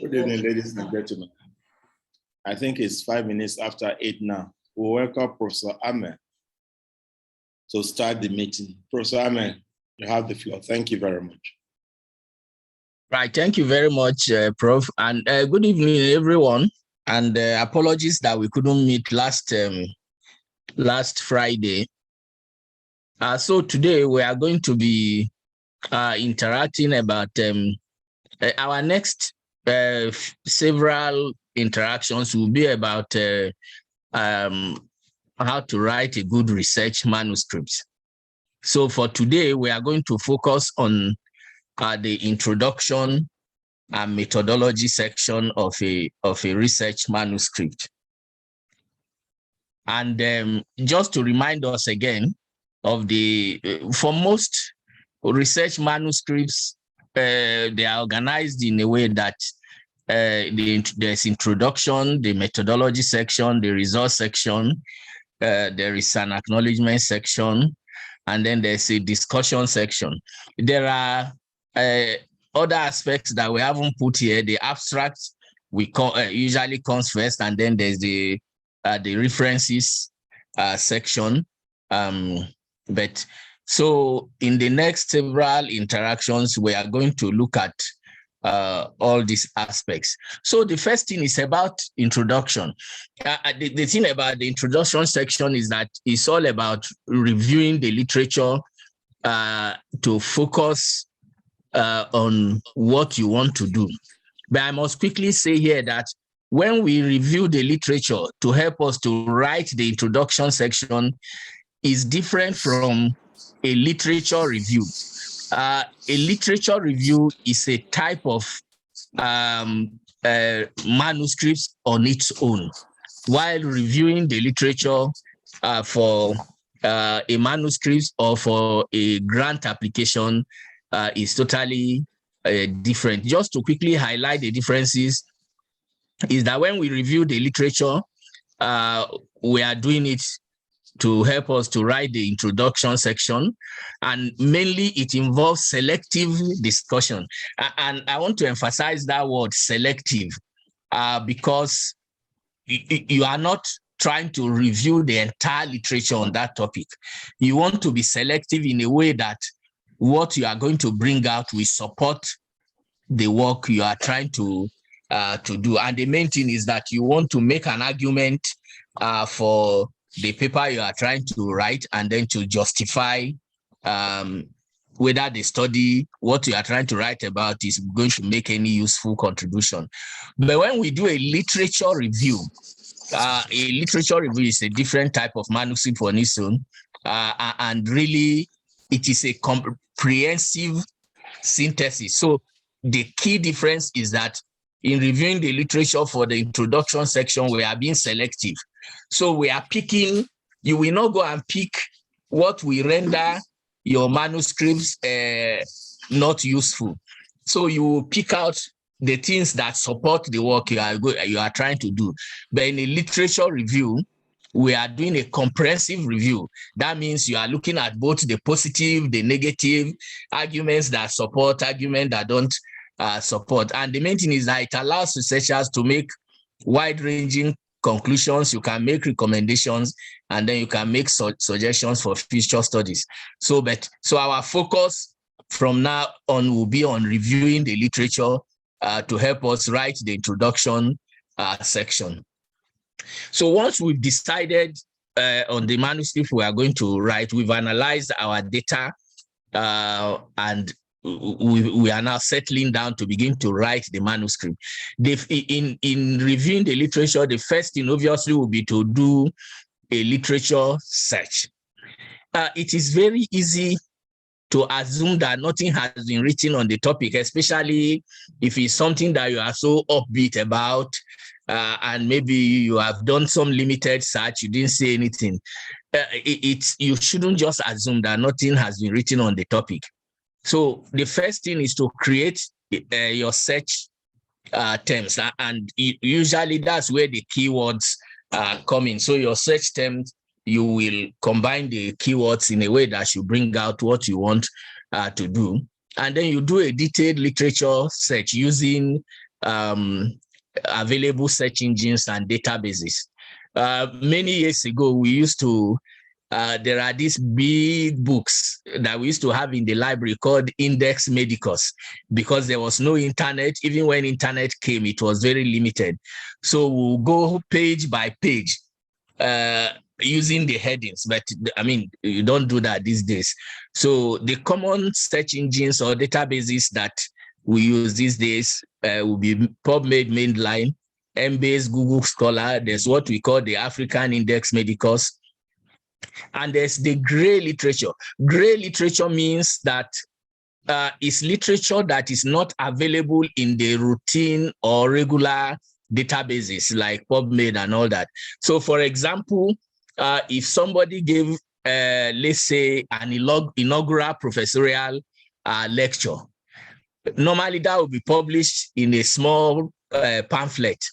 Good evening, ladies and gentlemen. I think it's 5 minutes after 8 now. We welcome Professor Ahmed to start the meeting. Professor Ahmed, you have the floor. Thank you very much. Right, thank you very much, Prof. And good evening, everyone. And apologies that we couldn't meet last Friday. So today we are going to be interacting about our next several interactions will be about how to write a good research manuscript. So for today, we are going to focus on the introduction and methodology section of a research manuscript. And just to remind us again of for most research manuscripts, they are organized in a way that there's introduction, the methodology section, the results section, there is an acknowledgement section, and then there's a discussion section. There are other aspects that we haven't put here. The abstract usually comes first, and then there's the references section. But so in the next several interactions, we are going to look at all these aspects. So the first thing is about introduction. The thing about the introduction section is that it's all about reviewing the literature to focus on what you want to do. But I must quickly say here that when we review the literature to help us to write the introduction section is different from a literature review. A literature review is a type of manuscripts on its own, while reviewing the literature for a manuscript or for a grant application is totally different. Just to quickly highlight the differences is that when we review the literature, we are doing it to help us to write the introduction section, and mainly it involves selective discussion. And I want to emphasize that word selective because you are not trying to review the entire literature on that topic. You want to be selective in a way that what you are going to bring out will support the work you are trying to do. And the main thing is that you want to make an argument for the paper you are trying to write, and then to justify whether the study, what you are trying to write about, is going to make any useful contribution. But when we do a literature review is a different type of manuscript on its own, and really it is a comprehensive synthesis. So the key difference is that in reviewing the literature for the introduction section, we are being selective. So we are picking, you will not go and pick what will render your manuscripts not useful. So you will pick out the things that support the work you are trying to do. But in a literature review, we are doing a comprehensive review. That means you are looking at both the positive, the negative, arguments that support, arguments that don't support. And the main thing is that it allows researchers to make wide-ranging conclusions. You can make recommendations, and then you can make suggestions for future studies. So our focus from now on will be on reviewing the literature to help us write the introduction section. So once we've decided on the manuscript we are going to write, we've analyzed our data, and we are now settling down to begin to write the manuscript. In reviewing the literature, the first thing obviously will be to do a literature search. It is very easy to assume that nothing has been written on the topic, especially if it's something that you are so upbeat about, and maybe you have done some limited search, you didn't say anything. You shouldn't just assume that nothing has been written on the topic. So the first thing is to create your search terms, and usually that's where the keywords come in. So your search terms, you will combine the keywords in a way that should bring out what you want to do. And then you do a detailed literature search using available search engines and databases. Many years ago, we used to, there are these big books that we used to have in the library called Index Medicus, because there was no internet. Even when internet came, it was very limited. So we'll go page by page using the headings, but I mean, you don't do that these days. So the common search engines or databases that we use these days will be PubMed Mainline, Embase, Google Scholar. There's what we call the African Index Medicus. And there's the gray literature. Gray literature means that it's literature that is not available in the routine or regular databases like PubMed and all that. So for example, if somebody gave, let's say, an inaugural professorial lecture, normally that will be published in a small pamphlet.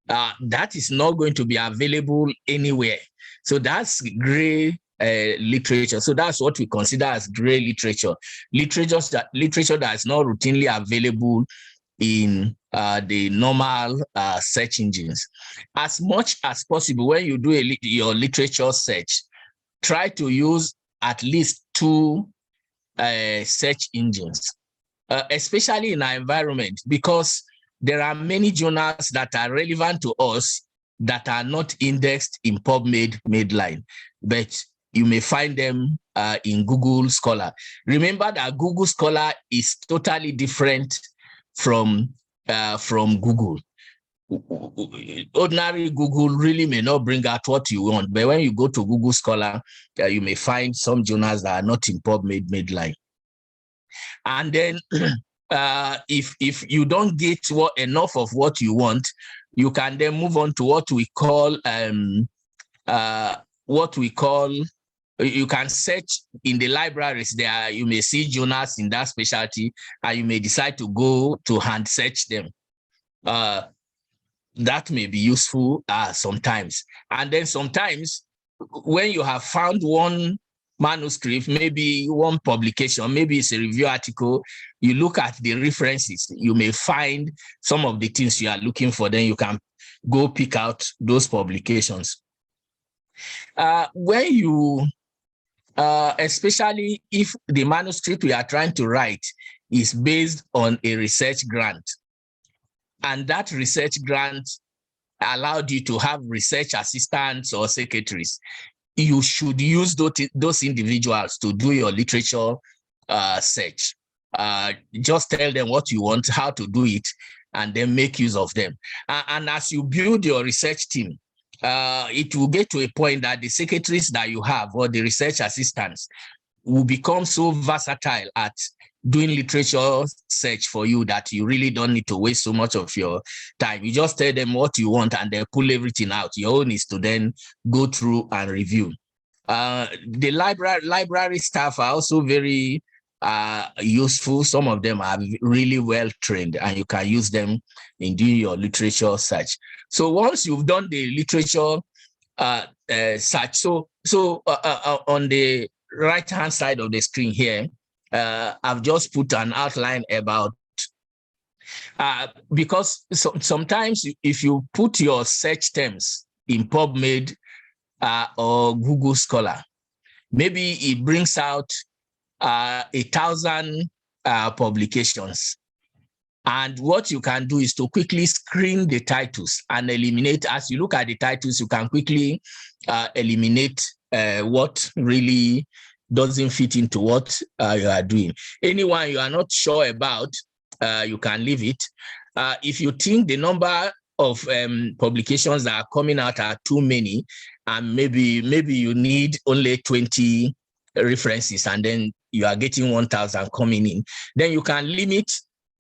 That is not going to be available anywhere. So that's gray literature. So that's what we consider as gray literature. Literature that is not routinely available in the normal search engines. As much as possible, when you do your literature search, try to use at least 2 search engines, especially in our environment, because there are many journals that are relevant to us that are not indexed in PubMed Mainline, but you may find them in Google Scholar. Remember that Google Scholar is totally different from Google. Ordinary Google really may not bring out what you want, but when you go to Google Scholar, you may find some journals that are not in PubMed Mainline. And then if you don't get enough of what you want, you can then move on to what we call you can search in the libraries. There you may see journals in that specialty, and you may decide to go to hand search them. That may be useful sometimes. And then sometimes when you have found one manuscript, maybe one publication, maybe it's a review article, you look at the references, you may find some of the things you are looking for, then you can go pick out those publications. When you, especially if the manuscript we are trying to write is based on a research grant, and that research grant allowed you to have research assistants or secretaries, you should use those individuals to do your literature search. Just tell them what you want, how to do it, and then make use of them. And as you build your research team, it will get to a point that the secretaries that you have or the research assistants will become so versatile at doing literature search for you that you really don't need to waste so much of your time. You just tell them what you want and they pull everything out. Your own is to then go through and review. The library staff are also very useful. Some of them are really well trained, and you can use them in doing your literature search. So once you've done the literature search, so on the right hand side of the screen here, I've just put an outline about because sometimes if you put your search terms in PubMed or Google Scholar, maybe it brings out 1,000 publications. And what you can do is to quickly screen the titles and eliminate. As you look at the titles, you can quickly eliminate what really doesn't fit into what you are doing. Anyone you are not sure about, you can leave it. If you think the number of publications that are coming out are too many, and maybe you need only 20 references, and then you are getting 1,000 coming in, then you can limit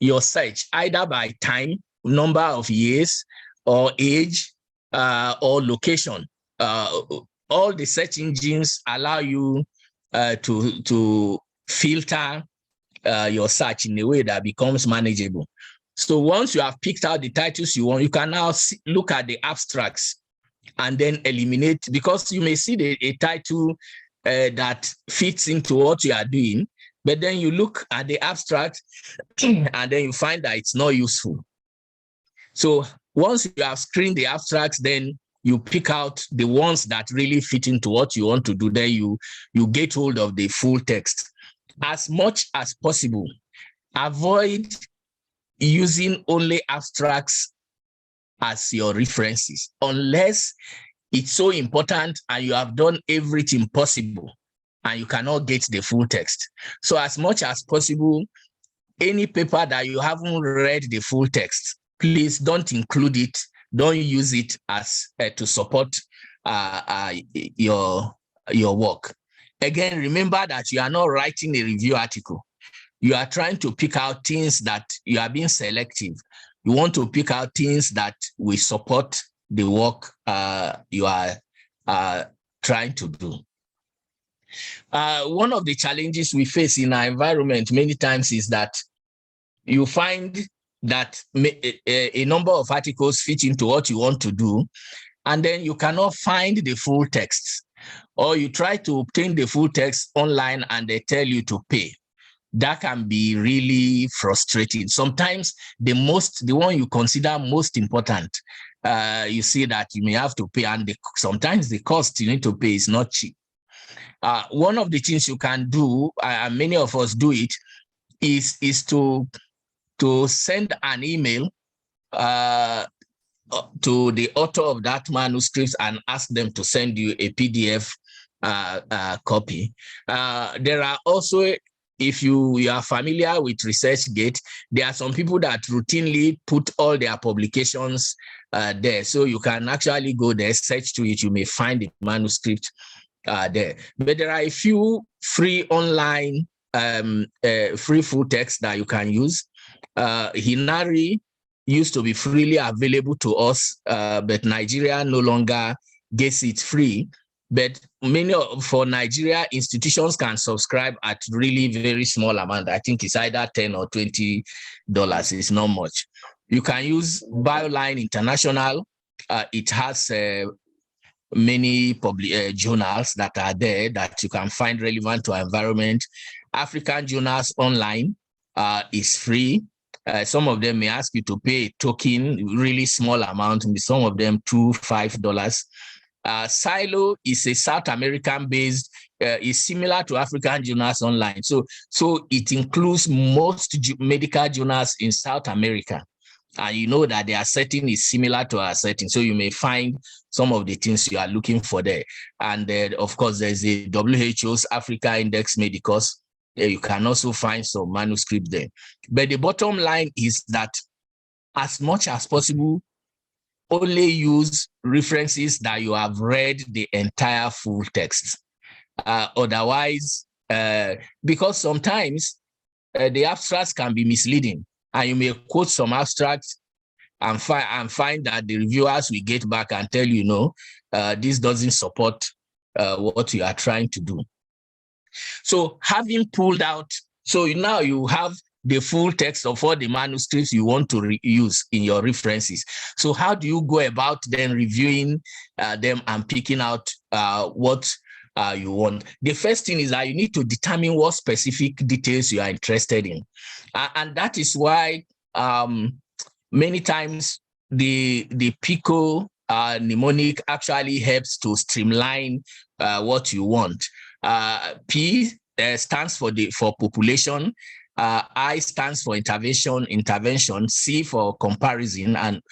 your search either by time, number of years, or age, or location. All the search engines allow you to filter your search in a way that becomes manageable. So once you have picked out the titles you want, you can now look at the abstracts and then eliminate, because you may see a title that fits into what you are doing, but then you look at the abstract and then you find that it's not useful. So once you have screened the abstracts, then you pick out the ones that really fit into what you want to do. Then you get hold of the full text. As much as possible, avoid using only abstracts as your references, unless it's so important and you have done everything possible and you cannot get the full text. So as much as possible, any paper that you haven't read the full text, please don't include it. Don't use it as to support your work. Again, remember that you are not writing a review article. You are trying to pick out things that you are being selective. You want to pick out things that will support the work you are trying to do. One of the challenges we face in our environment many times is that you find that a number of articles fit into what you want to do, and then you cannot find the full text, or you try to obtain the full text online and they tell you to pay. That can be really frustrating. Sometimes the one you consider most important, you see that you may have to pay, and sometimes the cost you need to pay is not cheap. One of the things you can do, and many of us do it, is to send an email to the author of that manuscript and ask them to send you a PDF copy. There are also, if you are familiar with ResearchGate, there are some people that routinely put all their publications there. So you can actually go there, search to it, you may find the manuscript there. But there are a few free online, free full text that you can use. Hinari used to be freely available to us, but Nigeria no longer gets it free. But for Nigeria, institutions can subscribe at really very small amount. I think it's either $10 or $20. It's not much. You can use Bioline International. It has many journals that are there that you can find relevant to our environment. African Journals Online is free. Some of them may ask you to pay a token, really small amount, some of them $2, $5. Silo is a South American based, is similar to African Journals Online. So it includes most medical journals in South America. And you know that their setting is similar to our setting. So you may find some of the things you are looking for there. And of course, there's a WHO's Africa Index Medicus. You can also find some manuscript there. But the bottom line is that as much as possible, only use references that you have read the entire full text. Otherwise, because sometimes the abstracts can be misleading, and you may quote some abstracts and find that the reviewers will get back and tell you, no, this doesn't support what you are trying to do. So having pulled out, so now you have the full text of all the manuscripts you want to use in your references. So how do you go about then reviewing them and picking out what you want? The first thing is that you need to determine what specific details you are interested in. And that is why many times the PICO mnemonic actually helps to streamline what you want. P stands for population, I stands for intervention, C for comparison, and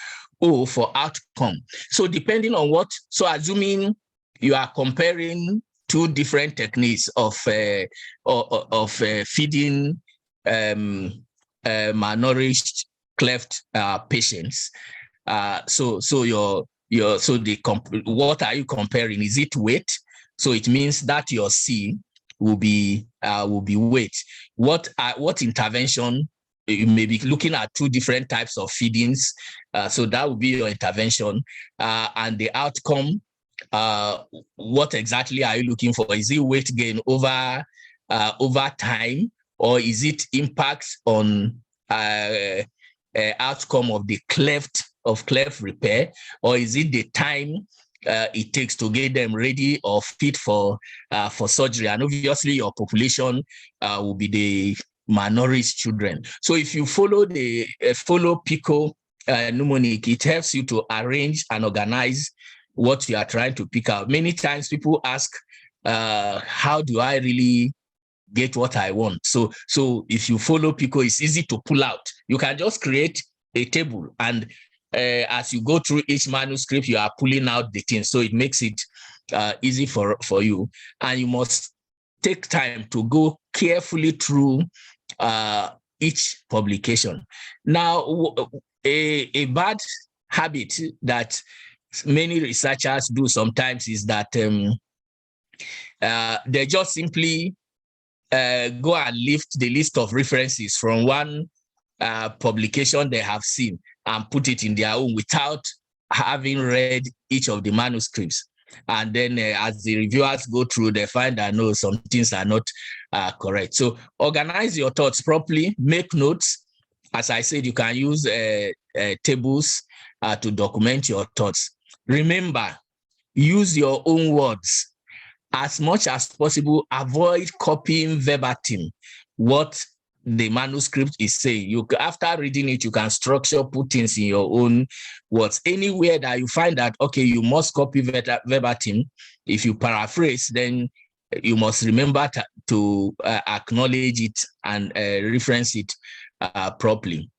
O for outcome. So depending on so assuming you are comparing two different techniques of feeding malnourished cleft patients. What are you comparing? Is it weight? So it means that your C will be weight. What intervention? You may be looking at two different types of feedings. So that will be your intervention. And the outcome, what exactly are you looking for? Is it weight gain over time, or is it impact on outcome of the cleft repair, or is it the time it takes to get them ready or fit for surgery? And obviously your population will be the malnourished children. So if you follow PICO mnemonic, it helps you to arrange and organize what you are trying to pick out. Many times people ask, how do I really get what I want? So if you follow Pico, it's easy to pull out. You can just create a table, and as you go through each manuscript, you are pulling out the things. So it makes it easy for you. And you must take time to go carefully through each publication. Now, a bad habit that many researchers do sometimes is that they just simply go and lift the list of references from one publication they have seen and put it in their own without having read each of the manuscripts. And then as the reviewers go through, they find that no, some things are not correct. So organize your thoughts properly, make notes. As I said, you can use tables to document your thoughts. Remember, use your own words. As much as possible, avoid copying verbatim what the manuscript is saying. After reading it, you can structure, put things in your own words. Anywhere that you find that, okay, you must copy verbatim, if you paraphrase, then you must remember to acknowledge it and reference it properly.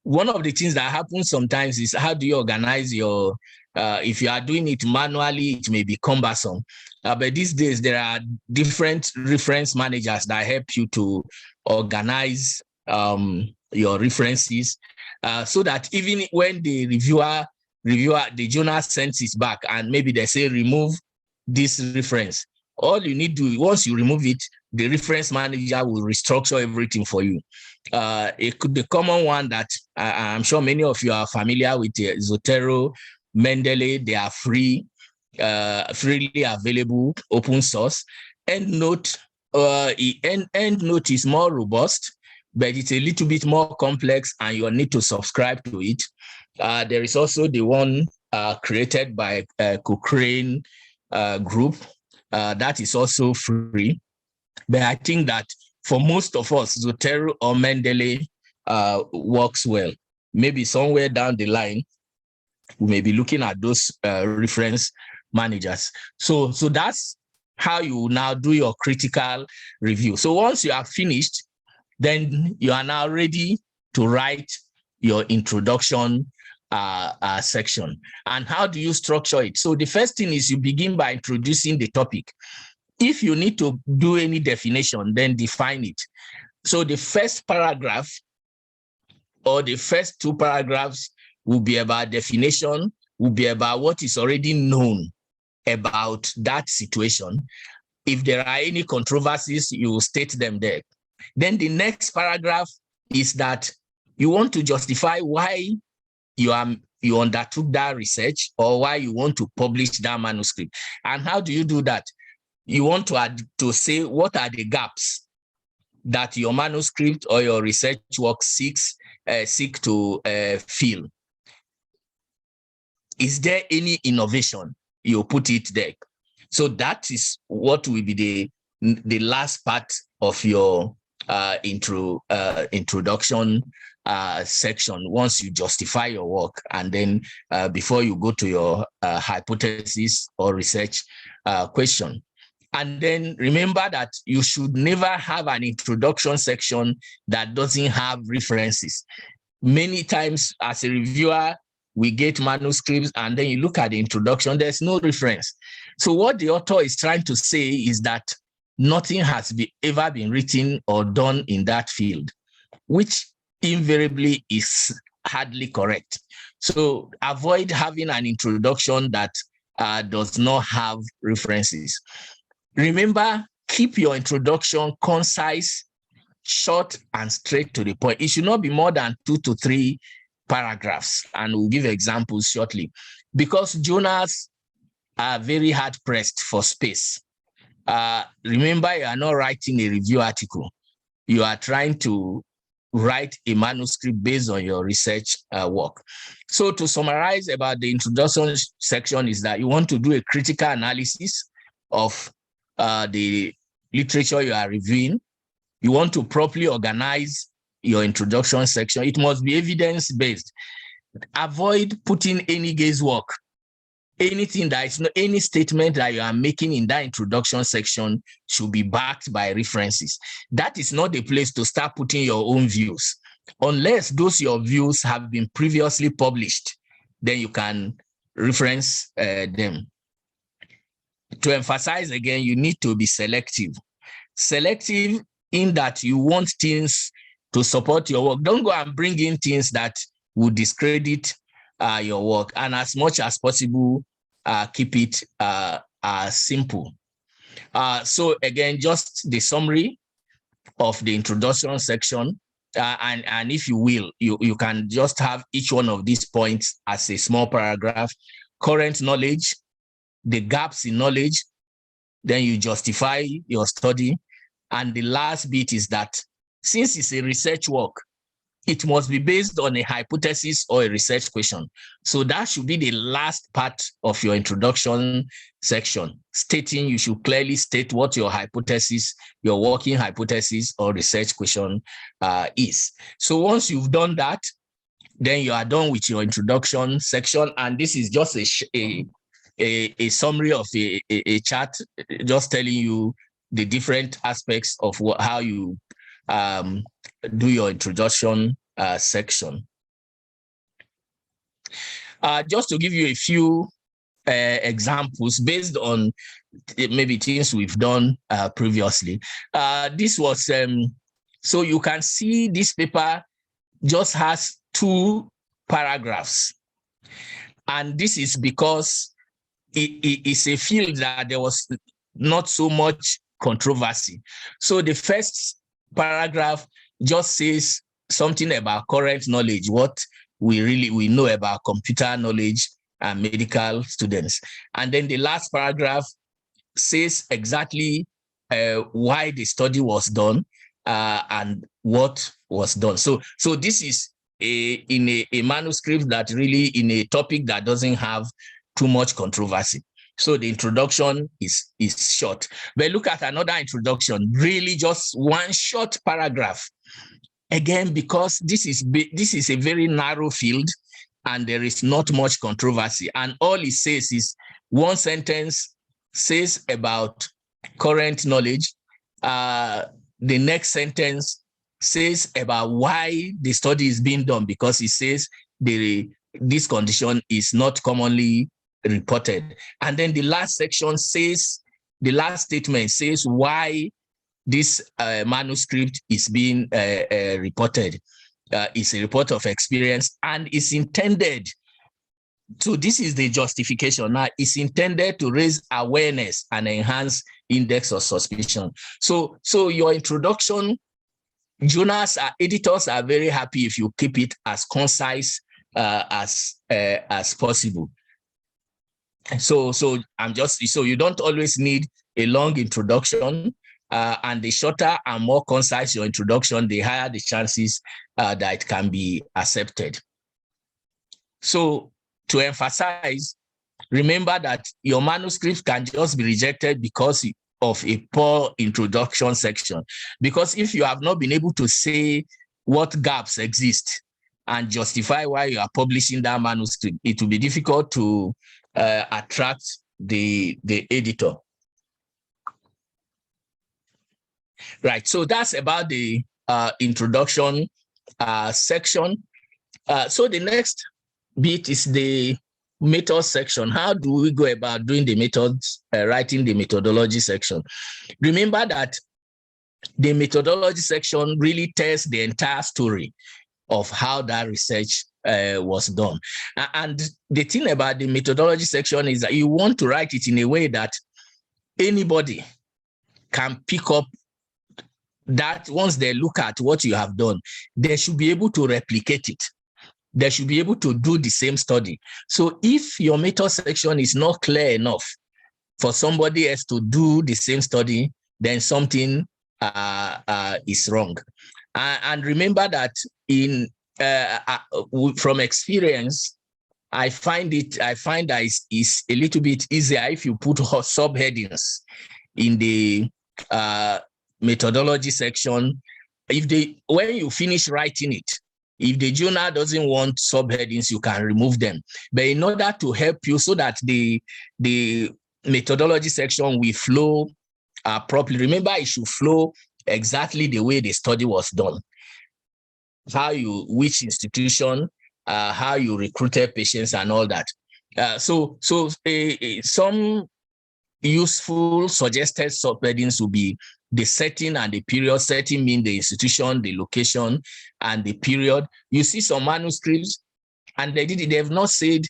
One of the things that happens sometimes is, how do you organize your, if you are doing it manually, it may be cumbersome. But these days, there are different reference managers that help you to organize your references so that even when the the journal sends it back and maybe they say remove this reference, all you need to do, once you remove it, the reference manager will restructure everything for you. The common one that I'm sure many of you are familiar with, Zotero, Mendeley, they are free. Freely available, open source. EndNote is more robust, but it's a little bit more complex, and you need to subscribe to it. There is also the one created by Cochrane Group that is also free. But I think that for most of us, Zotero or Mendeley works well. Maybe somewhere down the line, we may be looking at those reference managers. So that's how you now do your critical review. So once you are finished, then you are now ready to write your introduction section. And how do you structure it? So the first thing is you begin by introducing the topic. If you need to do any definition, then define it. So the first paragraph or the first two paragraphs will be about definition, will be about what is already known about that situation. If there are any controversies, you will state them there. Then the next paragraph is that you want to justify why you undertook that research or why you want to publish that manuscript. And how do you do that? You want to say what are the gaps that your manuscript or your research work seek to fill. Is there any innovation? You put it there. So that is what will be the last part of your introduction section once you justify your work, and then before you go to your hypothesis or research question. And then remember that you should never have an introduction section that doesn't have references. Many times as a reviewer, we get manuscripts and then you look at the introduction, there's no reference. So what the author is trying to say is that nothing has ever been written or done in that field, which invariably is hardly correct. So avoid having an introduction that does not have references. Remember, keep your introduction concise, short, and straight to the point. It should not be more than 2 to 3 paragraphs, and we'll give examples shortly, because journals are very hard pressed for space. Remember, you are not writing a review article. You are trying to write a manuscript based on your research work. So to summarize about the introduction section is that you want to do a critical analysis of the literature you are reviewing. You want to properly organize your introduction section. It must be evidence-based. avoid putting any guesswork. Anything that is not, any statement that you are making in that introduction section should be backed by references. That is not the place to start putting your own views. Unless those your views have been previously published, then you can reference them. To emphasize again, you need to be selective. Selective in that you want things to support your work. Don't go and bring in things that will discredit your work. And as much as possible, keep it simple. So again, just the summary of the introduction section. And if you will, you can just have each one of these points as a small paragraph. Current knowledge, the gaps in knowledge, then you justify your study. And the last bit is that since it's a research work, it must be based on a hypothesis or a research question. So that should be the last part of your introduction section, stating you should clearly state what your hypothesis, your working hypothesis or research question is. So once you've done that, then you are done with your introduction section. And this is just a summary of a chart, just telling you the different aspects of how you do your introduction section. Just to give you a few examples based on maybe things we've done previously. This was, so you can see this paper just has 2 paragraphs. And this is because it's a field that there was not so much controversy. So the first paragraph just says something about current knowledge, what we know about computer knowledge and medical students. And then the last paragraph says exactly why the study was done and what was done. So this is in a manuscript that really in a topic that doesn't have too much controversy. So the introduction is short. But look at another introduction, really just one short paragraph. Again, because this is a very narrow field and there is not much controversy. And all it says is one sentence says about current knowledge. The next sentence says about why the study is being done, because it says this condition is not commonly reported. And then the last section says, the last statement says why this manuscript is being reported. It's a report of experience and is intended to, this is the justification now, it's intended to raise awareness and enhance index of suspicion. So your introduction, journals, editors are very happy if you keep it as concise as possible. So you don't always need a long introduction, and the shorter and more concise your introduction, the higher the chances that it can be accepted. So to emphasize, remember that your manuscript can just be rejected because of a poor introduction section. Because if you have not been able to say what gaps exist and justify why you are publishing that manuscript, it will be difficult to attract the editor. Right, so that's about the introduction section. So the next bit is the method section. How do we go about doing the methods, writing the methodology section? Remember that the methodology section really tells the entire story of how that research was done. And the thing about the methodology section is that you want to write it in a way that anybody can pick up that once they look at what you have done, they should be able to replicate it. They should be able to do the same study. So if your method section is not clear enough for somebody else to do the same study, then something is wrong. And remember that from experience, I find that it's a little bit easier if you put subheadings in the methodology section. When you finish writing it, If the journal doesn't want subheadings, you can remove them. But in order to help you so that the methodology section will flow properly, remember it should flow exactly the way the study was done. Which institution, how you recruited patients and all that. So some useful suggested subheadings will be the setting and the period. Setting means the institution, the location, and the period. You see some manuscripts, and they've not said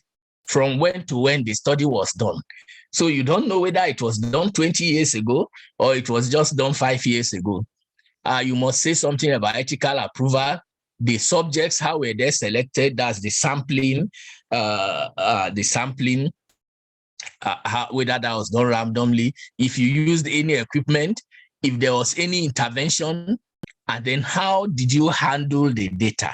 from when to when the study was done. So you don't know whether it was done 20 years ago or it was just done 5 years ago. You must say something about ethical approval, the subjects, how were they selected, that's the sampling, whether that was done randomly, if you used any equipment, if there was any intervention, and then how did you handle the data?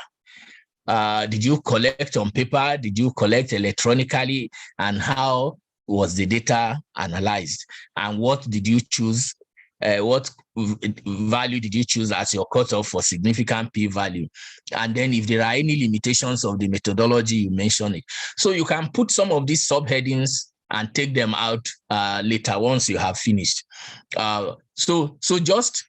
Did you collect on paper? Did you collect electronically? And how was the data analyzed? And what did you choose? What value did you choose as your cutoff for significant p-value? And then if there are any limitations of the methodology, you mention it. So you can put some of these subheadings and take them out later once you have finished. So just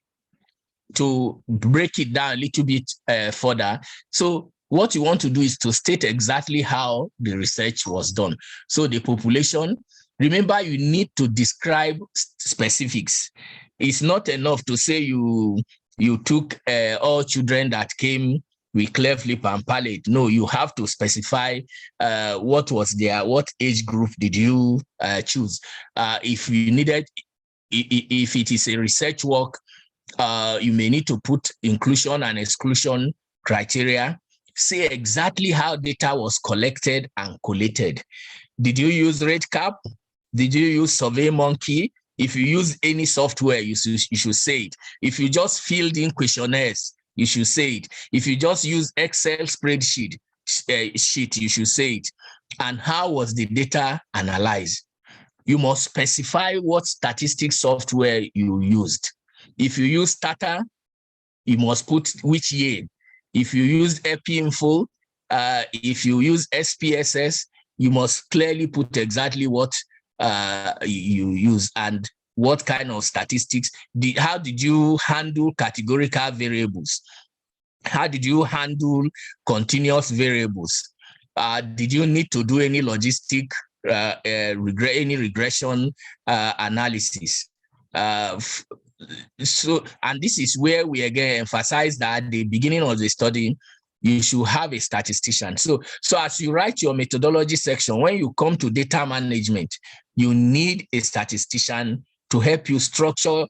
to break it down a little bit further. So what you want to do is to state exactly how the research was done. So the population, remember, you need to describe specifics. It's not enough to say you took all children that came with cleft lip and palate. No, you have to specify what age group did you choose. If you needed, if it is a research work, you may need to put inclusion and exclusion criteria. Say exactly how data was collected and collated. Did you use RedCap? Did you use SurveyMonkey? If you use any software, you should say it. If you just filled in questionnaires, you should say it. If you just use Excel spreadsheet, you should say it. And how was the data analyzed? You must specify what statistics software you used. If you use Stata, you must put which year. If you use EpiInfo, if you use SPSS, you must clearly put exactly what you use and what kind of statistics. How did you handle categorical variables? How did you handle continuous variables? Did you need to do any logistic, any regression analysis? And this is where we again emphasize that at the beginning of the study, you should have a statistician. So as you write your methodology section, when you come to data management, you need a statistician to help you structure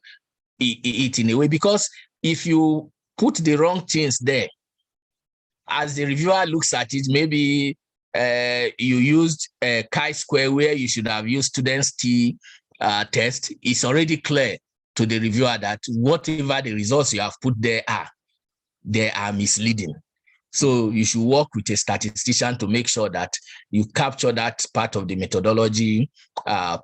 it in a way, because if you put the wrong things there, as the reviewer looks at it, maybe you used a chi-square where you should have used students' T test. It's already clear to the reviewer that whatever the results you have put there are, they are misleading. So you should work with a statistician to make sure that you capture that part of the methodology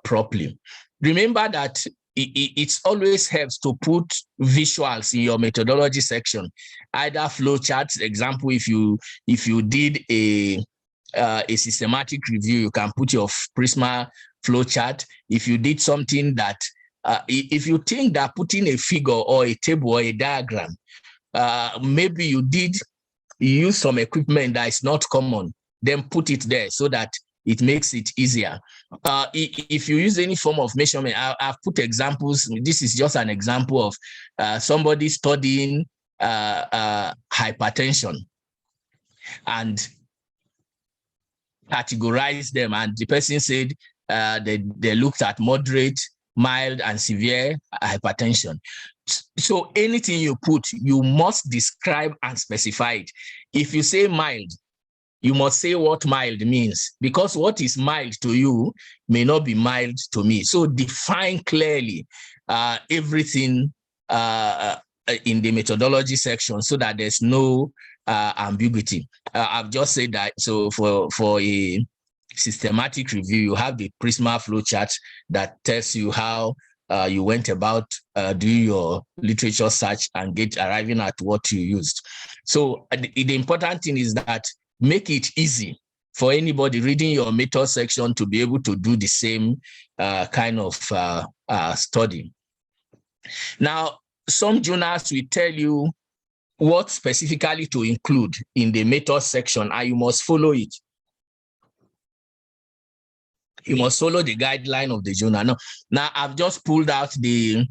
properly. Remember that it always helps to put visuals in your methodology section, either flowcharts. Example, if you did a systematic review, you can put your Prisma flowchart. If you did something that, if you think that putting a figure or a table or a diagram, maybe you use some equipment that is not common, then put it there so that it makes it easier. If you use any form of measurement, I've put examples. This is just an example of somebody studying hypertension and categorized them. And the person said they looked at moderate, mild, and severe hypertension. So anything you put, you must describe and specify it. If you say mild, you must say what mild means, because what is mild to you may not be mild to me. So define clearly everything in the methodology section so that there's no ambiguity. I've just said that. So for a systematic review, you have the Prisma flowchart that tells you how you went about doing your literature search and arriving at what you used. So the important thing is that make it easy for anybody reading your method section to be able to do the same kind of study. Now, some journals will tell you what specifically to include in the method section, and you must follow it. You must follow the guideline of the journal. Now I've just pulled out the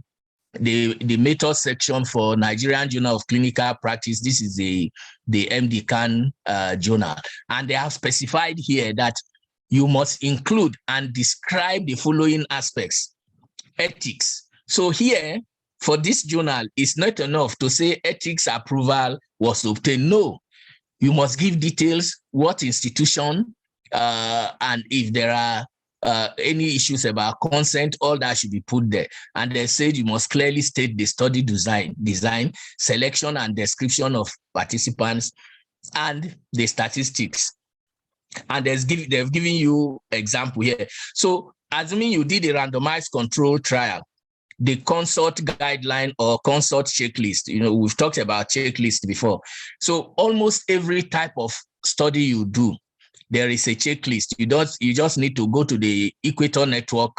method section for Nigerian Journal of Clinical Practice. This is the MD Khan journal, and they have specified here that you must include and describe the following aspects: ethics. So here, for this journal, it's not enough to say ethics approval was obtained. No, you must give details, what institution, and if there are any issues about consent, all that should be put there. And they said you must clearly state the study design, selection and description of participants, and the statistics. And they've given you example here. So assuming you did a randomized control trial, the consult guideline or consult checklist, we've talked about checklist before. So almost every type of study you do, there is a checklist. You just need to go to the Equator Network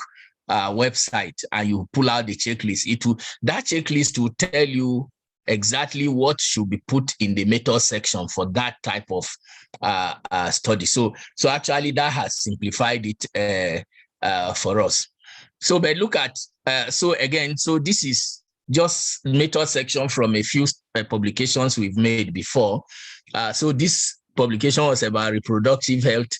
website and you pull out the checklist. That checklist will tell you exactly what should be put in the method section for that type of study. So actually that has simplified it for us. So but look at so this is just method section from a few publications we've made before. So this publication was about reproductive health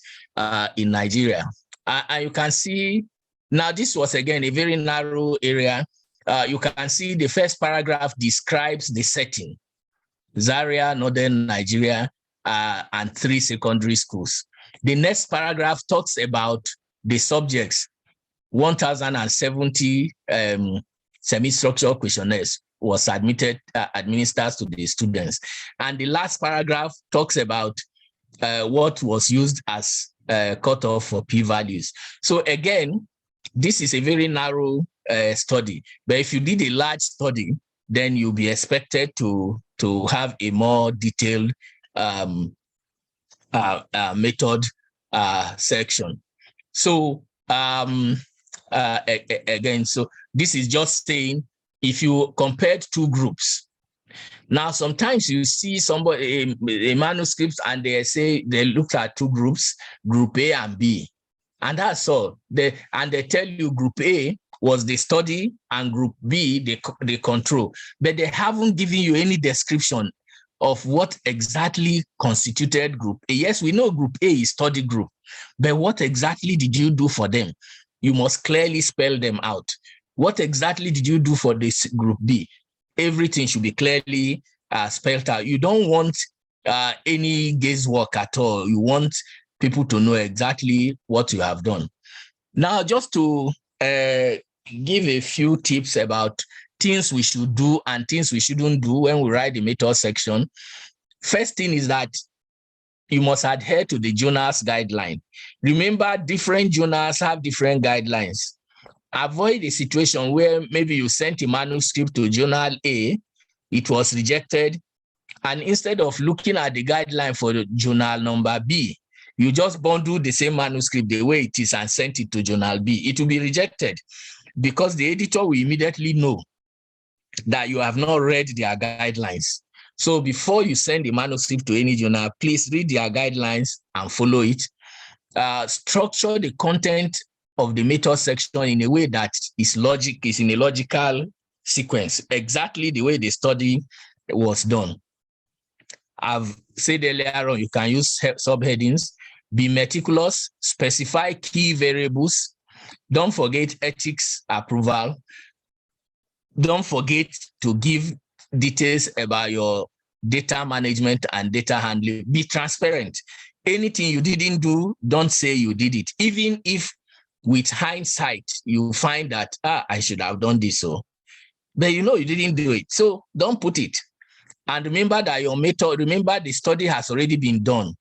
in Nigeria. And you can see, now this was again a very narrow area. You can see the first paragraph describes the setting: Zaria, Northern Nigeria, and 3 secondary schools. The next paragraph talks about the subjects. 1,070 semi-structured questionnaires was administered to the students. And the last paragraph talks about what was used as cutoff for p-values. So again, this is a very narrow study, but if you did a large study, then you'll be expected to have a more detailed method section. So again, so this is just saying if you compared 2 groups. Now, sometimes you see somebody a manuscript and they say they looked at 2 groups, group A and B, and that's all. They tell you group A was the study and group B the control, but they haven't given you any description of what exactly constituted group A. Yes, we know group A is study group, but what exactly did you do for them? You must clearly spell them out. What exactly did you do for this group B? Everything should be clearly spelled out. You don't want any guesswork at all. You want people to know exactly what you have done. Now, just to give a few tips about things we should do and things we shouldn't do when we write the method section. First thing is that you must adhere to the journal's guideline. Remember, different journals have different guidelines. Avoid a situation where maybe you sent a manuscript to journal A, it was rejected, and instead of looking at the guideline for the journal number B, you just bundle the same manuscript the way it is and sent it to journal B. It will be rejected because the editor will immediately know that you have not read their guidelines. So before you send the manuscript to any journal, please read their guidelines and follow it. Structure the content of the method section in a way that is in a logical sequence, exactly the way the study was done. I've said earlier on, you can use subheadings. Be meticulous, specify key variables. Don't forget ethics approval. Don't forget to give details about your data management and data handling. Be transparent. Anything you didn't do, don't say you did it. Even if with hindsight, you find that, I should have done this, but you didn't do it. So don't put it. And remember that the study has already been done.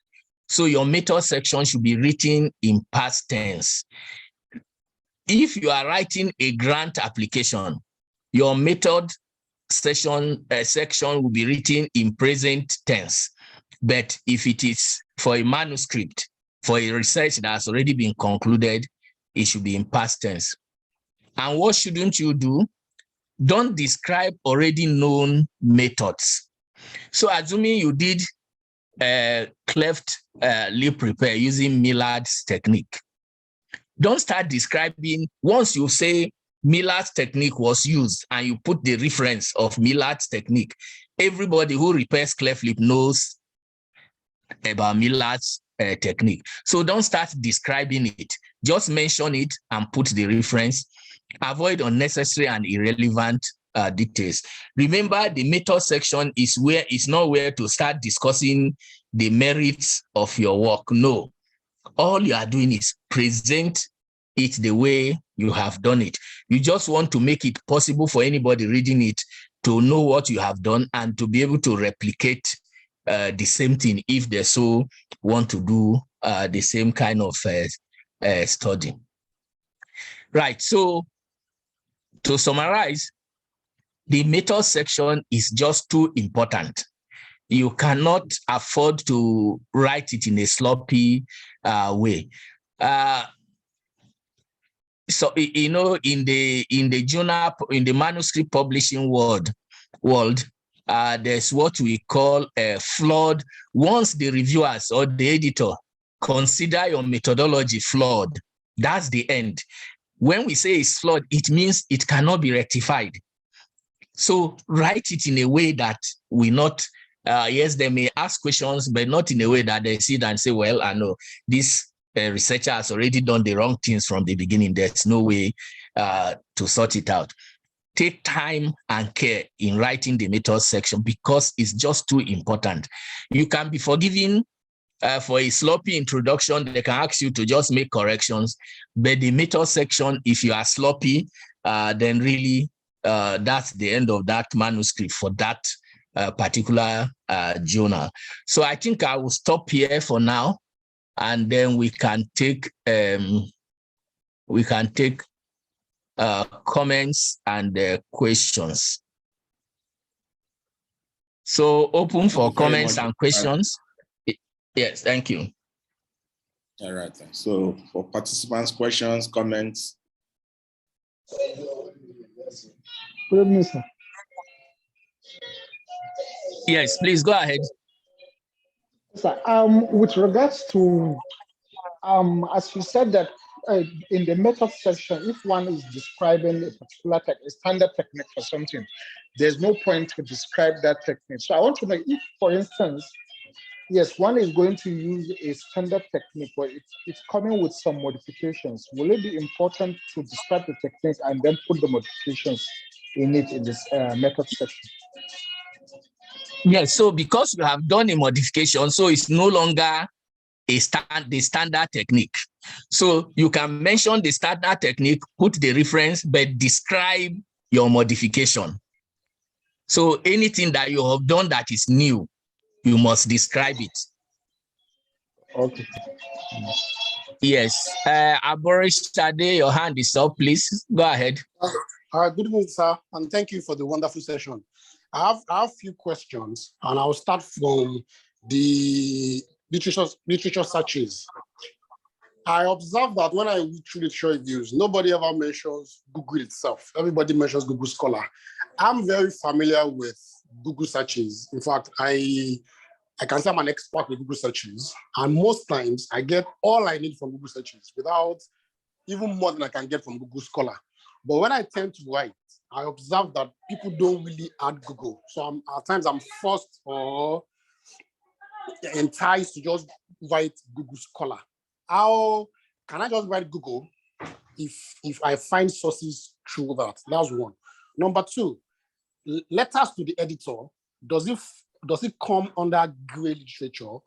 So your method section should be written in past tense. if you are writing a grant application, your method section will be written in present tense. But if it is for a manuscript, for a research that has already been concluded, it should be in past tense. And what shouldn't you do? Don't describe already known methods. So assuming you did cleft lip repair using Millard's technique, don't start describing. Once you say Millard's technique was used and you put the reference of Millard's technique, everybody who repairs cleft lip knows about Millard's technique. So don't start describing it. Just mention it and put the reference. Avoid unnecessary and irrelevant details. Remember, the method section is not where to start discussing the merits of your work. No. All you are doing is present it the way you have done it. You just want to make it possible for anybody reading it to know what you have done and to be able to replicate the same thing if they so want to do the same kind of study. Right, so to summarize, the method section is just too important. You cannot afford to write it in a sloppy way. So, you know, in the journal, in the manuscript publishing world, there's what we call a flawed. Once the reviewers or the editor consider your methodology flawed, that's the end. When we say it's flawed, it means it cannot be rectified. So write it in a way that we not, yes, they may ask questions, but not in a way that they sit and say, well, I know this researcher has already done the wrong things from the beginning. There's no way to sort it out. Take time and care in writing the method section because it's just too important. You can be forgiven for a sloppy introduction. They can ask you to just make corrections, but the method section, if you are sloppy, then really that's the end of that manuscript for that particular journal. So I think I will stop here for now, and then we can take comments and questions. So open for comments and questions. Yes, thank you. All right. So for participants, questions, comments. Good evening, sir. Yes, please go ahead. Sir, with regards to, as you said that in the method section, if one is describing a particular a standard technique for something, there's no point to describe that technique. So I want to know if, for instance, yes, one is going to use a standard technique, but it's coming with some modifications. Will it be important to describe the technique and then put the modifications in it in this method section? Yes, so because you have done a modification, so it's no longer the standard technique. So you can mention the standard technique, put the reference, but describe your modification. So anything that you have done that is new, you must describe it. Okay. Yes. Aborish Sade, your hand is up, please. Go ahead. Good evening, sir, and thank you for the wonderful session. I have a few questions, and I'll start from the literature searches. I observed that when I read through literature reviews, nobody ever mentions Google itself. Everybody mentions Google Scholar. I'm very familiar with Google searches. In fact, I can say I'm an expert with Google searches, and most times I get all I need from Google searches without even more than I can get from Google Scholar. But when I tend to write, I observe that people don't really add Google. So at times I'm forced or enticed to just write Google Scholar. How can I just write Google if I find sources through that? That's one. Number two, letters to the editor, does it come under gray literature,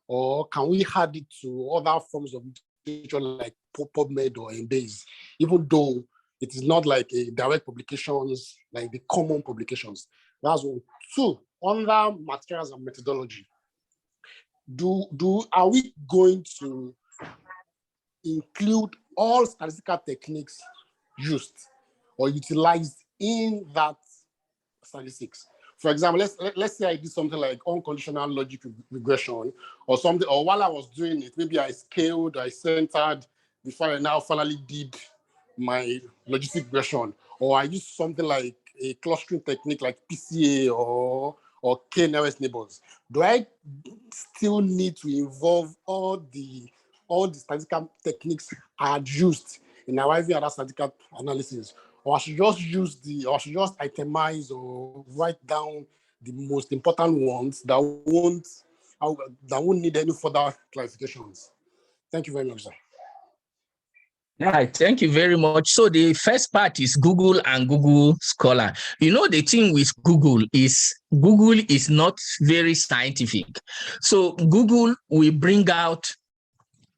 or can we add it to other forms of literature like PubMed or Embase, even though it is not like a direct publications, like the common publications? That's one. Two, under materials and methodology, are we going to include all statistical techniques used or utilized in that statistics. For example, let's say I did something like unconditional logic regression or something, or while I was doing it, maybe I scaled, I centered before I now finally did my logistic regression, or I used something like a clustering technique like PCA or k-nearest neighbors. Do I still need to involve all the statistical techniques I had used in arriving at that statistical analysis? Or I should just itemize or write down the most important ones that won't need any further clarifications? Thank you very much, sir. All right, thank you very much. So the first part is Google and Google Scholar. You know, the thing with Google is not very scientific. So Google will bring out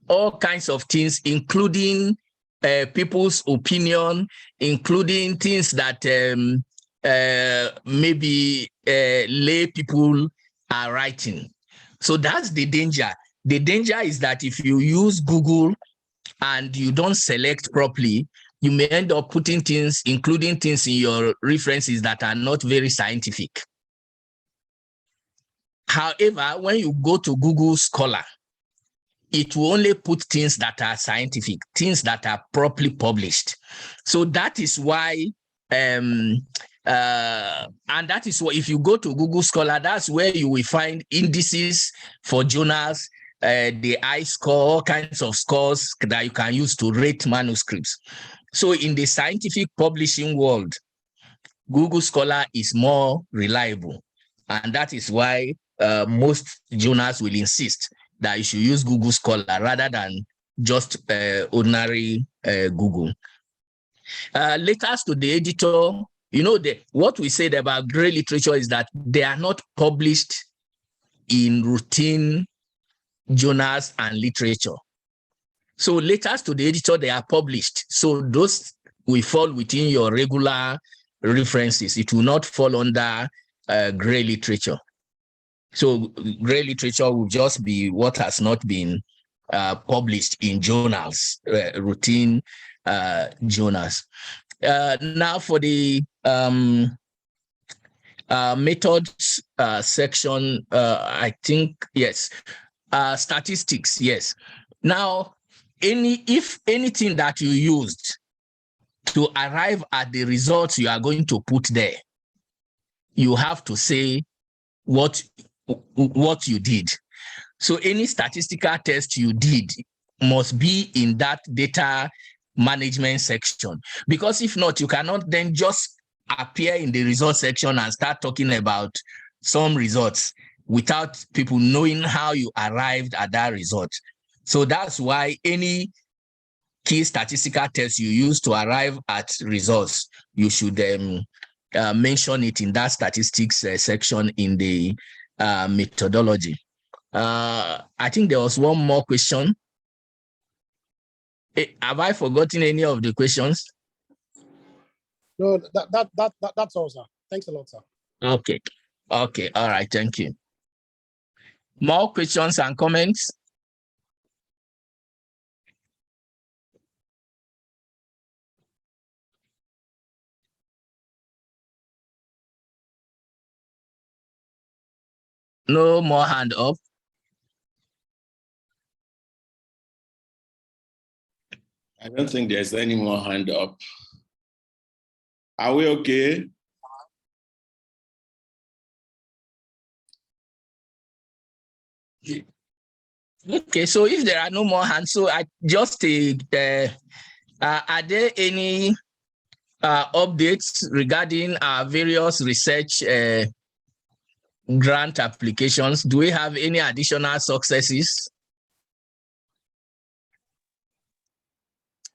all kinds of things, including people's opinion, including things that maybe lay people are writing. So that's the danger. The danger is that if you use Google and you don't select properly, you may end up putting things, including things in your references that are not very scientific. However, when you go to Google Scholar, it will only put things that are scientific, things that are properly published. So that is why, and that is why if you go to Google Scholar, that's where you will find indices for journals, the I-score, all kinds of scores that you can use to rate manuscripts. So in the scientific publishing world, Google Scholar is more reliable. And that is why most journals will insist that you should use Google Scholar rather than just ordinary Google. Letters to the editor, you know, what we said about gray literature is that they are not published in routine journals and literature. So letters to the editor, they are published. So those will fall within your regular references. It will not fall under gray literature. So gray literature will just be what has not been published in journals, routine journals. Now for the methods section, I think, yes. Statistics, yes. Now, if anything that you used to arrive at the results you are going to put there, you have to say what you did. So any statistical test you did must be in that data management section, because if not, you cannot then just appear in the results section and start talking about some results without people knowing how you arrived at that result. So that's why any key statistical test you use to arrive at results, you should mention it in that statistics section in the methodology. I think there was one more question. Have I forgotten any of the questions? No, that's all, sir. Thanks a lot, sir. Okay. Okay. All right. Thank you. More questions and comments? No more hand up. I don't think there's any more hand up. Are we okay? Okay, so if there are no more hands, so I just are there any updates regarding our various research grant applications? Do we have any additional successes?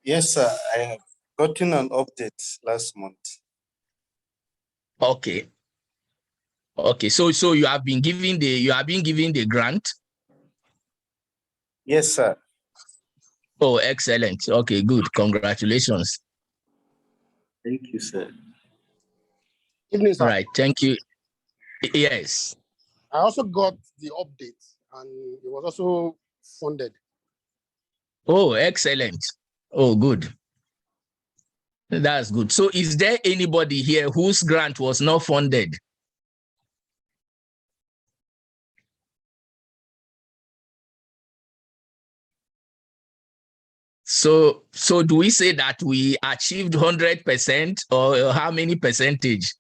Yes, sir. I have gotten an update last month. Okay. Okay, so you have been given the grant? Yes, sir. Oh, excellent. Okay, good. Congratulations. Thank you, sir. Evening, sir. All right, thank you. Yes. I also got the update, and it was also funded. Oh, excellent. Oh, good. That's good. So is there anybody here whose grant was not funded? So do we say that we achieved 100% or how many percentage?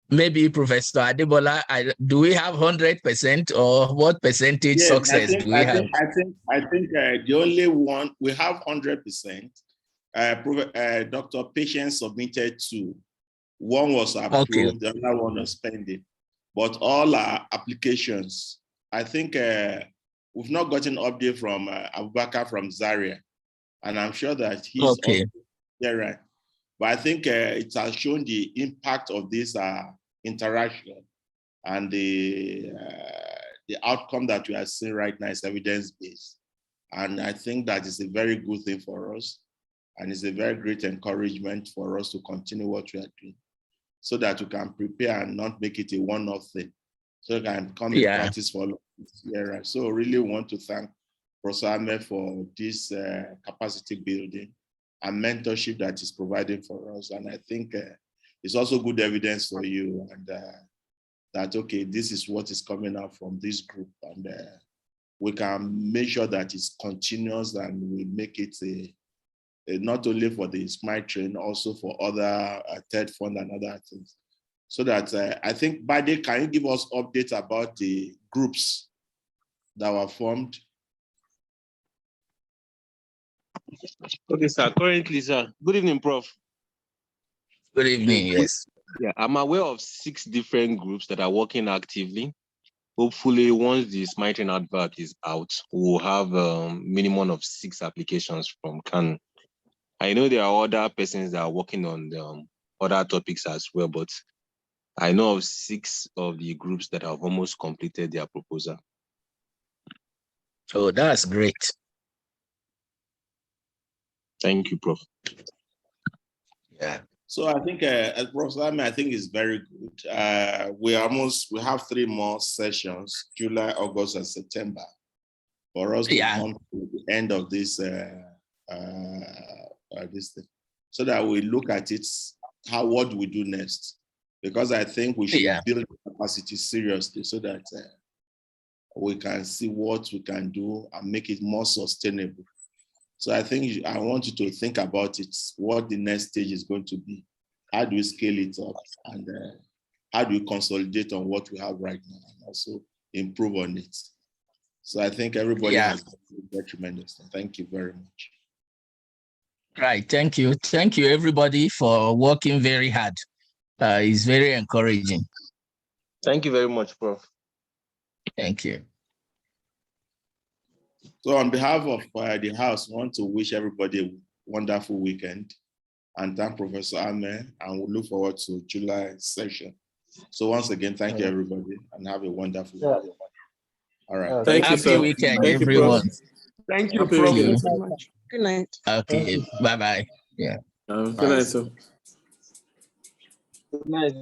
Maybe Professor Adebola, do we have 100% or what percentage Yes, success do we have? I think the only one we have 100%. Dr. Patience submitted two. One was approved, Okay. the other one was pending. But all our applications, I think we've not gotten update from Abubakar from Zaria, and I'm sure that he's Okay. there, right? But I think it has shown the impact of this interaction, and the outcome that we are seeing right now is evidence-based. And I think that is a very good thing for us, and it's a very great encouragement for us to continue what we are doing, so that we can prepare and not make it a one-off thing, so it can come in practice for year. So really want to thank Professor Ahmed for this capacity building and mentorship that is providing for us. And I think it's also good evidence for you, and that, okay, this is what is coming out from this group, and we can make sure that it's continuous, and we make it not only for the Smile Train, also for other TED Fund and other things. So that I think, Bade, can you give us updates about the groups that were formed? Okay, sir. Currently, sir. Good evening, Prof. Good evening, yes. Yeah, I'm aware of 6 different groups that are working actively. Hopefully, once the Smile Train advert is out, we'll have a minimum of 6 applications from CAN. I know there are other persons that are working on other topics as well, but I know of 6 of the groups that have almost completed their proposal. Oh, that's great. Thank you, Prof. Yeah. So I think, Professor Ahmed, I think is very good. We have 3 more sessions, July, August, and September, for us to come to the end of this this thing, so that we look at it, what do we do next? Because I think we should build capacity seriously, so that we can see what we can do and make it more sustainable. So I think I want you to think about it, what the next stage is going to be. How do we scale it up, and how do we consolidate on what we have right now and also improve on it? So I think everybody has done tremendous. Thank you very much. Right, thank you. Thank you, everybody, for working very hard. It's very encouraging. Thank you very much, Prof. Thank you. So on behalf of the House, I want to wish everybody a wonderful weekend, and thank Professor Ahmed, and we look forward to July session. So once again, thank you, everybody, and have a wonderful weekend. All right. Thank you, sir. Happy weekend, Thank you, everyone. Thank you, Happy Prof. weekend. So much. Good night. Okay, bye-bye. Yeah. Good night, sir. Good night.